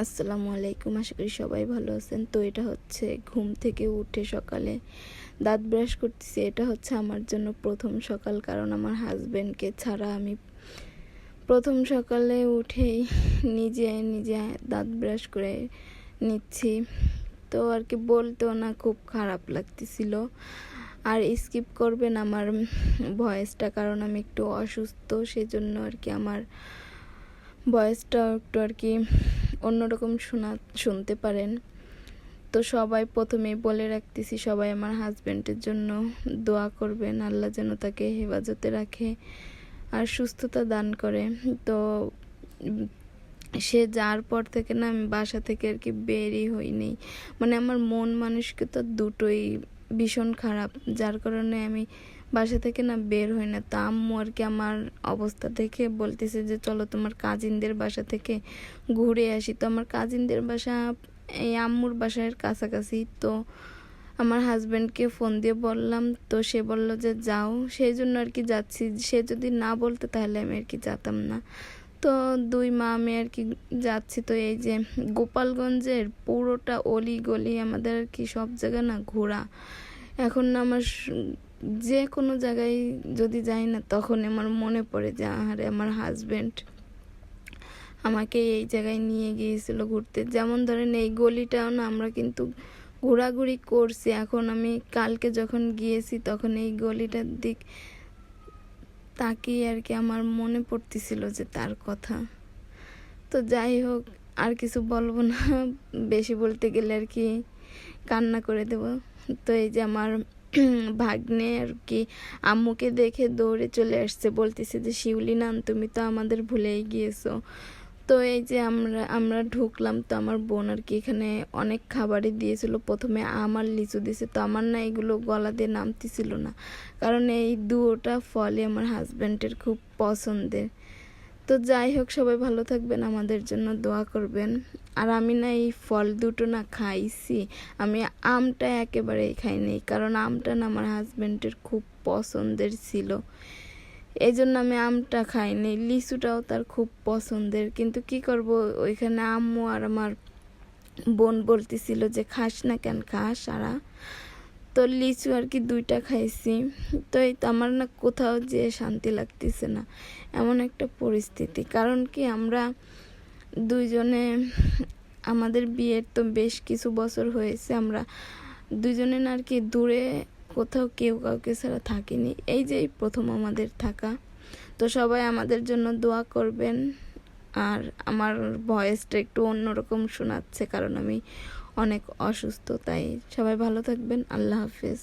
আসসালামু আলাইকুম। আশা করি সবাই ভালো আছেন। তো এটা হচ্ছে ঘুম থেকে উঠে সকালে দাঁত ব্রাশ করতেছি। এটা হচ্ছে আমার জন্য প্রথম সকাল, কারণ আমার হাজবেন্ডকে ছাড়া আমি প্রথম সকালে উঠেই নিজে নিজে দাঁত ব্রাশ করে নিচ্ছি। তো আর কি বলতেও না, খুব খারাপ লাগতেছিল। আর স্কিপ করবেন আমার ভয়েসটা, কারণ আমি একটু অসুস্থ, সেজন্য আর কি আমার ভয়েসটা একটু আর কি অন্যরকম শুনতে পারেন। তো সবাই প্রথমেই বলে রাখতেছি, সবাই আমার হাজব্যান্ডের জন্য দোয়া করবেন, আল্লাহ যেন তাকে হেফাজতে রাখে আর সুস্থতা দান করে। তো সে যার পর থেকে না আমি বাসা থেকে আর কি বেরই হইনি। মানে আমার মন মানসিকতা দুটোই ভীষণ খারাপ, যার কারণে আমি বাসা থেকে না বের হই না। তা আম্মু আর কি আমার অবস্থা দেখে বলতেছে যে চলো তোমার কাজিনদের বাসা থেকে ঘুরে আসি। তো আমার কাজিনদের বাসা এই আম্মুর বাসার কাছাকাছি। তো আমার হাজব্যান্ডকে ফোন দিয়ে বললাম, তো সে বলল যে যাও, সেই জন্য আর কি যাচ্ছি। সে যদি না বলতো তাহলে আমি আর কি যেতাম না। তো দুই মা আমি আর কি যাচ্ছি। তো এই যে গোপালগঞ্জের পুরোটা অলি গলি আমাদের আর কি সব জায়গা না ঘোরা। এখন না আমার যে কোনো জায়গায় যদি যাই না, তখন আমার মনে পড়ে যে আরে আমার হাজব্যান্ড আমাকে এই জায়গায় নিয়ে গিয়েছিল ঘুরতে। যেমন ধরেন এই গলিটাও না আমরা কিন্তু ঘোরাঘুরি করছি। এখন আমি কালকে যখন গিয়েছি তখন এই গলিটার দিক তাকিয়ে আর কি আমার মনে পড়তেছিল যে তার কথা। তো যাই হোক, আর কিছু বলবো না, বেশি বলতে গেলে আর কি কান্না করে দেব। তো এই যে আমার ভাগ্নে আর কি আম্মুকে দেখে দৌড়ে চলে আসছে, বলতেছে যে শিউলি নান, তুমি তো আমাদের ভুলেই গিয়েছো। তো এই যে আমরা ঢুকলাম। তো আমার বোন আর কি এখানে অনেক খাবারই দিয়েছিল। প্রথমে আমার লিচু দিয়েছে। তো আমার না এগুলো গলা দিয়ে নামতেছিল না, কারণ এই দুটা ফলই আমার হাজব্যান্ডের খুব পছন্দের। তো যাই হোক, সবাই ভালো থাকবেন, আমাদের জন্য দোয়া করবেন। আর আমি না এই ফল দুটো না খাইছি, আমি আমটা একেবারেই খাইনি, কারণ আমটা না আমার হাজব্যান্ডের খুব পছন্দের ছিল, এই জন্য আমি আমটা খাইনি। লিচুটাও তার খুব পছন্দের, কিন্তু কি করব, ওইখানে আম্মু আর আমার বোন বলতেছিল যে খাস না কেন, খাস সারা। তো লিচু আর কি দুইটা খাইছি। তো এই তো আমার না কোথাও যেয়ে শান্তি লাগতেছে না, এমন একটা পরিস্থিতি। কারণ কি আমরা দুইজনে, আমাদের বিয়ের তো বেশ কিছু বছর হয়েছে, আমরা দুজনে না আর কি দূরে কোথাও কেউ কাউকে ছাড়া থাকিনি, এই যে এই প্রথম আমাদের থাকা। তো সবাই আমাদের জন্য দোয়া করবেন। আর আমার ভয়েসটা একটু অন্যরকম শোনাচ্ছে, কারণ আমি অনেক অসুস্থ। তাই সবাই ভালো থাকবেন। আল্লাহ হাফেজ।